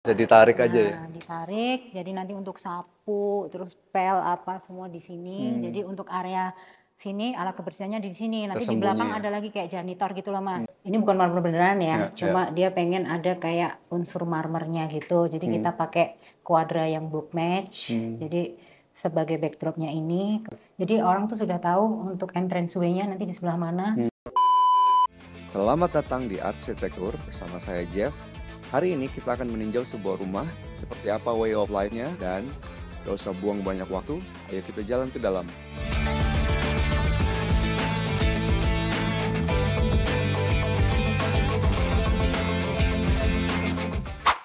Bisa ditarik aja ya? Ditarik, jadi nanti untuk sapu, terus pel apa semua di sini. Jadi untuk area sini alat kebersihannya di sini. Nanti di belakang ya? ada lagi kayak janitor gitu loh Mas. Ini bukan marmer beneran ya, cuma dia pengen ada kayak unsur marmernya gitu. Jadi kita pakai kuadra yang book match. Jadi sebagai backdropnya ini. Jadi orang tuh sudah tahu untuk entrance way-nya nanti di sebelah mana. Selamat datang di Arsitektur bersama saya Jeff. Hari ini kita akan meninjau sebuah rumah, seperti apa way of life-nya, dan gak usah buang banyak waktu, ayo kita jalan ke dalam.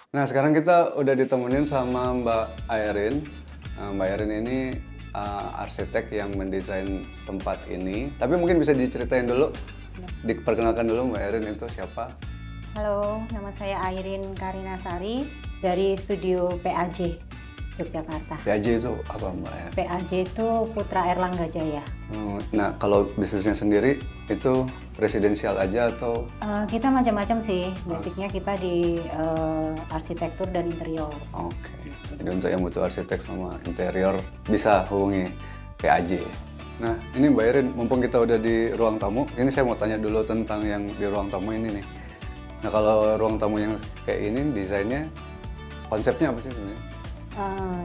Nah sekarang kita udah ditemenin sama Mbak Airin. Mbak Airin ini arsitek yang mendesain tempat ini. Tapi mungkin bisa diceritain dulu, diperkenalkan dulu Mbak Airin itu siapa? Halo, nama saya Airin Karinasari dari studio PAJ Yogyakarta. PAJ itu apa Mbak ya? PAJ itu Putra Erlangga Jaya. Nah kalau bisnisnya sendiri itu residensial aja atau? Kita macam-macam sih, basicnya kita di arsitektur dan interior. Oke, jadi untuk yang butuh arsitek sama interior bisa hubungi PAJ. Nah ini Mbak Airin, mumpung kita udah di ruang tamu, ini saya mau tanya dulu tentang yang di ruang tamu ini nih. Nah kalau ruang tamu yang kayak ini desainnya, konsepnya apa sih sebenarnya?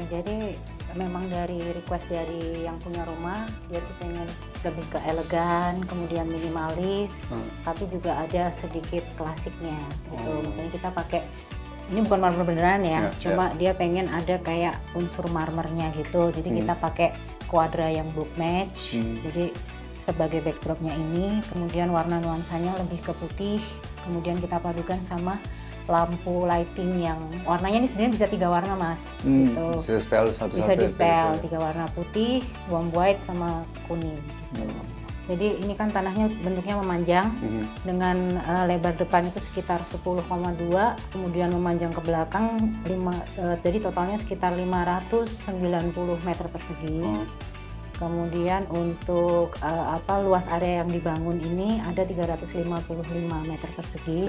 Jadi memang dari request dari yang punya rumah, dia tuh pengen lebih ke elegan, kemudian minimalis, tapi juga ada sedikit klasiknya gitu. Makanya kita pakai, ini bukan marmer beneran ya, cuma dia pengen ada kayak unsur marmernya gitu. Jadi kita pakai kuadra yang book match, jadi sebagai backdropnya ini, kemudian warna nuansanya lebih ke putih, kemudian kita padukan sama lampu lighting yang warnanya ini sebenarnya bisa 3 warna Mas. Gitu. Bisa di setel satu-satu. Bisa di setel 3 warna putih, warm white sama kuning. Gitu. Jadi ini kan tanahnya bentuknya memanjang dengan lebar depan itu sekitar 10,2, kemudian memanjang ke belakang jadi totalnya sekitar 590 meter persegi. Kemudian untuk luas area yang dibangun ini ada 355 meter persegi.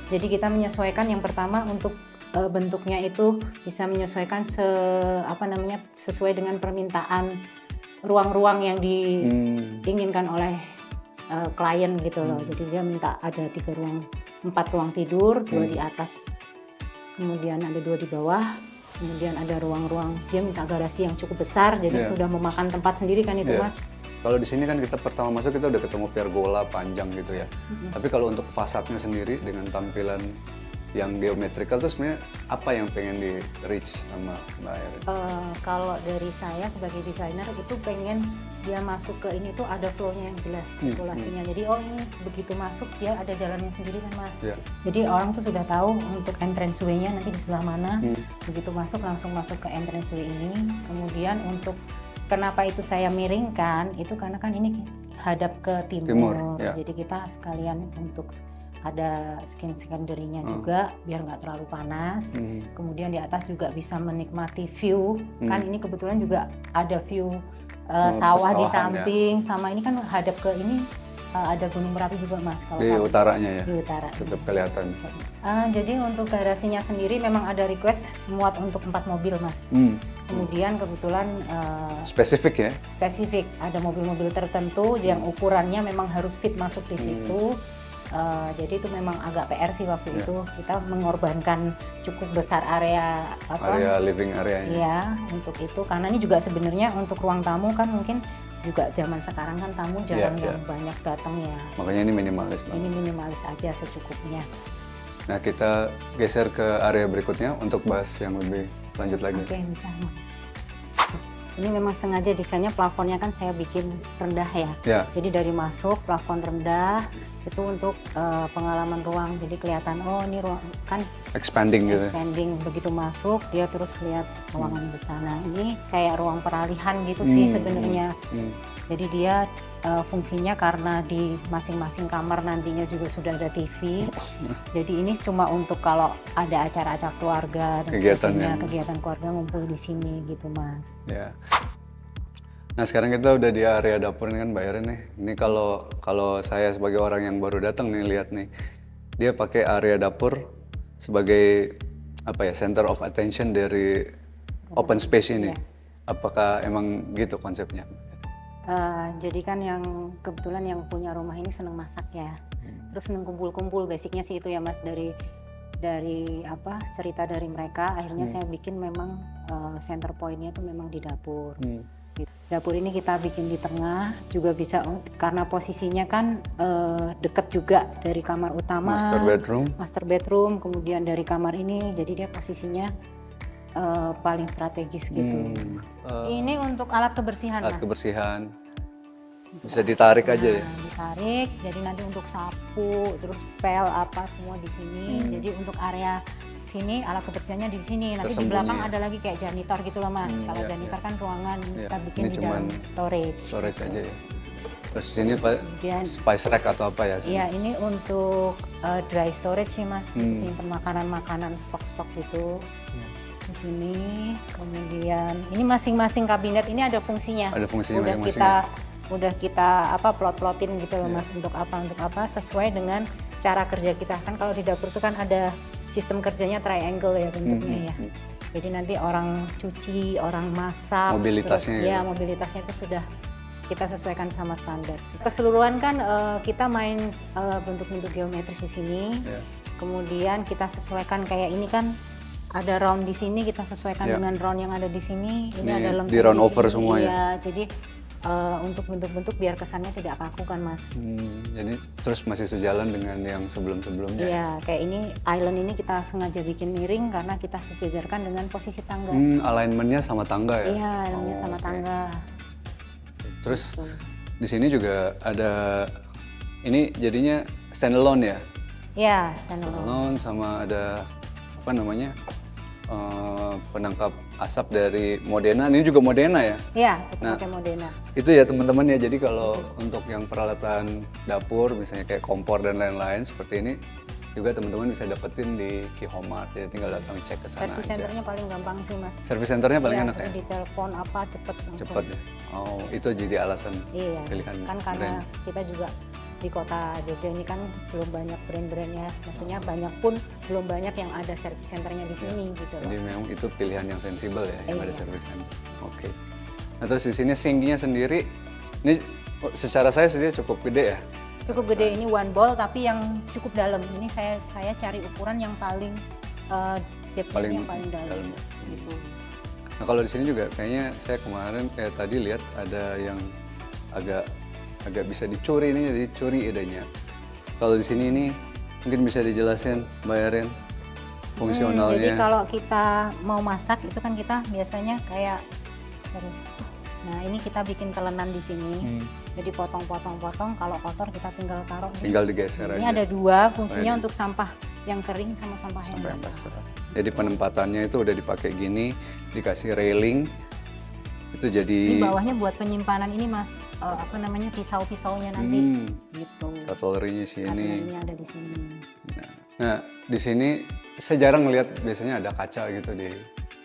Jadi kita menyesuaikan yang pertama untuk bentuknya itu bisa menyesuaikan sesuai dengan permintaan ruang-ruang yang diinginkan oleh klien gitu loh. Jadi dia minta ada 4 ruang tidur, 2 di atas, kemudian ada 2 di bawah. Kemudian ada ruang-ruang, dia minta garasi yang cukup besar, jadi sudah memakan tempat sendiri kan itu Mas. Kalau di sini kan kita pertama masuk kita udah ketemu pergola panjang gitu ya. Tapi kalau untuk fasadnya sendiri dengan tampilan yang geometrikal itu sebenarnya apa yang pengen di reach sama Mbak Airin? Kalau dari saya sebagai desainer itu pengen dia masuk ke ini tuh ada flow-nya yang jelas, sirkulasinya. Jadi ini begitu masuk dia ada jalannya sendiri kan Mas. Jadi orang tuh sudah tahu untuk entrance way-nya nanti di sebelah mana. Begitu masuk langsung masuk ke entrance way ini. Kemudian untuk kenapa itu saya miringkan itu karena kan ini hadap ke timur. Jadi kita sekalian untuk ada skin secondary-nya juga biar nggak terlalu panas. Kemudian di atas juga bisa menikmati view. Kan ini kebetulan juga ada view sawah di samping, sama ini kan hadap ke ini ada Gunung Merapi juga Mas. Kalau di utaranya ya? Di utara. Tetap kelihatan. Jadi untuk garasinya sendiri memang ada request muat untuk 4 mobil Mas. Kemudian kebetulan spesifik ya? Spesifik, ada mobil-mobil tertentu yang ukurannya memang harus fit masuk di situ. Jadi itu memang agak PR sih waktu itu kita mengorbankan cukup besar area living area. Iya, untuk itu karena ini juga sebenarnya untuk ruang tamu kan mungkin juga zaman sekarang kan tamu jarang yang banyak datang ya. Makanya ini minimalis banget. Ini minimalis aja secukupnya. Nah kita geser ke area berikutnya untuk bahas yang lebih lanjut lagi. Oke, bisa. Ini memang sengaja desainnya plafonnya kan saya bikin rendah ya. Jadi dari masuk plafon rendah itu untuk pengalaman ruang. Jadi kelihatan ini ruang kan expanding gitu. Expanding begitu masuk dia terus lihat ruangan besar. Nah ini kayak ruang peralihan gitu sih sebenarnya. Jadi dia fungsinya karena di masing-masing kamar nantinya juga sudah ada TV. Jadi ini cuma untuk kalau ada acara-acara keluarga dan sebagainya, kegiatan keluarga ngumpul di sini gitu Mas. Nah sekarang kita udah di area dapur nih kan Mbak Airin nih. Ini kalau saya sebagai orang yang baru datang nih lihat nih, dia pakai area dapur sebagai apa ya, center of attention dari open space ini. Apakah emang gitu konsepnya? Jadi kan yang kebetulan yang punya rumah ini seneng masak ya, terus seneng kumpul-kumpul, basicnya sih itu ya Mas, dari apa cerita dari mereka, akhirnya saya bikin memang center pointnya itu memang di dapur. Dapur ini kita bikin di tengah, juga bisa karena posisinya kan deket juga dari kamar utama, master bedroom, kemudian dari kamar ini, jadi dia posisinya paling strategis gitu. Ini untuk alat kebersihan, alat Mas. kebersihan bisa ditarik aja ya. Ditarik, jadi nanti untuk sapu, terus pel apa semua di sini. Jadi untuk area sini alat kebersihannya di sini. Nanti di belakang ada lagi kayak janitor gitu loh Mas. Kalau janitor kan ruangan kita bikin ini di dalam storage. Storage aja ya. Terus sini spice rack atau apa ya? Iya, ini untuk dry storage sih Mas. Untuk makanan-makanan stok-stok gitu. Di sini, kemudian ini masing-masing kabinet ini ada fungsinya. Ada fungsinya masing-masing. Udah kita apa plot-plotin gitu loh Mas, untuk apa sesuai dengan cara kerja kita. Kan kalau di dapur itu kan ada sistem kerjanya triangle ya bentuknya ya. Jadi nanti orang cuci, orang masak, mobilitasnya terus, mobilitasnya itu sudah kita sesuaikan sama standar. Keseluruhan kan kita main bentuk-bentuk geometris di sini. Kemudian kita sesuaikan kayak ini kan ada round di sini, kita sesuaikan dengan round yang ada di sini. Ini ada lengkung di round over sini. semua ya. Jadi untuk bentuk-bentuk biar kesannya tidak kaku kan Mas. Jadi terus masih sejalan dengan yang sebelum-sebelumnya. Iya, kayak ini island ini kita sengaja bikin miring karena kita sejajarkan dengan posisi tangga. Alignmentnya sama tangga ya? Iya, alignmentnya sama tangga. Terus di sini juga ada, ini jadinya standalone ya? Iya, standalone. Sama ada apa namanya? Penangkap asap dari Modena. Ini juga Modena ya? Iya, kita pakai Modena. Itu ya teman-teman ya, jadi kalau untuk yang peralatan dapur misalnya kayak kompor dan lain-lain seperti ini juga teman-teman bisa dapetin di Kihomart, jadi tinggal datang cek ke sana aja. Service centernya paling gampang sih Mas. Service centernya paling enak ya? Di telepon apa cepet langsung. Cepet ya? Oh, itu jadi alasan pilihan kan karena kita juga di kota Jogja ini kan belum banyak brand-brandnya, maksudnya banyak pun belum banyak yang ada service centernya di sini gitu loh. Jadi memang itu pilihan yang sensibel ya, yang ada service center. Oke. Nah terus di sini sinknya sendiri, ini secara saya sendiri cukup gede ya? Cukup gede, ini one bowl tapi yang cukup dalam. Ini saya cari ukuran yang paling depthnya paling dalam. Gitu. Nah kalau di sini juga kayaknya saya kemarin kayak tadi lihat ada yang agak bisa dicuri, ini jadi curi idenya. Kalau di sini ini mungkin bisa dijelasin Mbak Erin fungsionalnya. Jadi kalau kita mau masak itu kan kita biasanya kayak nah ini kita bikin telenan di sini. Jadi potong-potong, kalau kotor kita tinggal taruh. Tinggal digeser aja. Ini ada dua fungsinya untuk sampah yang kering sama sampah yang basah. Jadi penempatannya itu udah dipakai gini, dikasih railing. Itu jadi di bawahnya buat penyimpanan ini Mas, apa namanya, pisau-pisaunya nanti gitu. Cutlery-nya sini. Cutlery-nya ada di sini. Nah, di sini saya jarang lihat biasanya ada kaca gitu di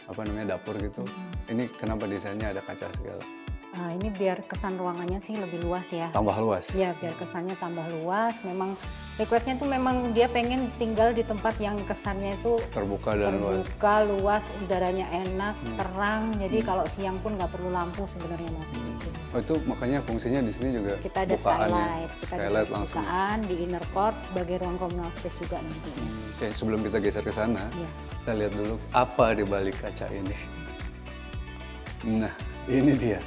apa namanya dapur gitu. Ini kenapa desainnya ada kaca segala? Ini biar kesan ruangannya sih lebih luas ya. Tambah luas? Ya, biar kesannya tambah luas. Memang requestnya tuh memang dia pengen tinggal di tempat yang kesannya itu terbuka dan luas, udaranya enak, terang. Jadi kalau siang pun nggak perlu lampu sebenarnya Mas. Oh itu makanya fungsinya di sini juga kita ada skylight. Ya? Skylight langsung. Bukaan di inner court sebagai ruang communal space juga nanti. Oke, sebelum kita geser ke sana, kita lihat dulu apa di balik kaca ini. Nah, ini dia.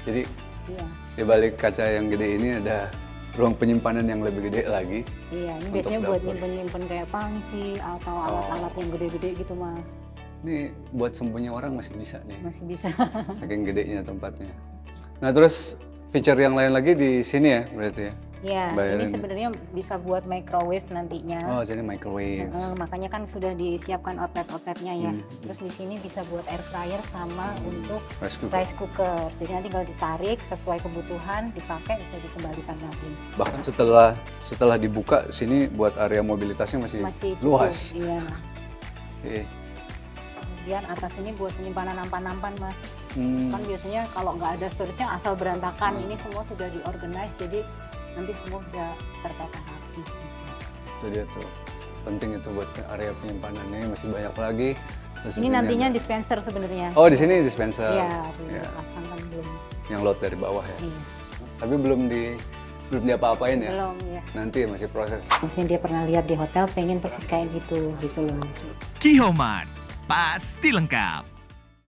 Jadi di balik kaca yang gede ini ada ruang penyimpanan yang lebih gede lagi. Iya, ini biasanya buat nyimpen kayak panci atau alat-alat yang gede-gede gitu Mas. Ini buat sembunyi orang masih bisa nih. Masih bisa. Saking gedenya tempatnya. Nah terus feature yang lain lagi di sini ya berarti ya? Iya, ini sebenarnya bisa buat microwave nantinya. Oh, sini microwave. Makanya kan sudah disiapkan outlet-outletnya ya. Terus di sini bisa buat air fryer sama untuk rice cooker. Jadi nanti kalau ditarik sesuai kebutuhan, dipakai bisa dikembalikan lagi. Bahkan setelah dibuka, sini buat area mobilitasnya masih luas. Iya. Kemudian atas ini buat penyimpanan nampan-nampan Mas. Kan biasanya kalau nggak ada storage-nya asal berantakan. Ini semua sudah diorganize jadi nanti semua bisa tertata rapi. Itu dia tuh. penting itu buat area penyimpanannya, masih banyak lagi. Terus di Ini sini nantinya ada- dispenser sebenarnya. Oh, di sini dispenser. Iya, Ya, dipasang kan belum. yang lot dari bawah ya. Iya. Tapi belum diapa-apain ya. Belum ya. Nanti masih proses. Maksudnya dia pernah lihat di hotel, pengen persis kayak gitu loh. Kihomart, pasti lengkap.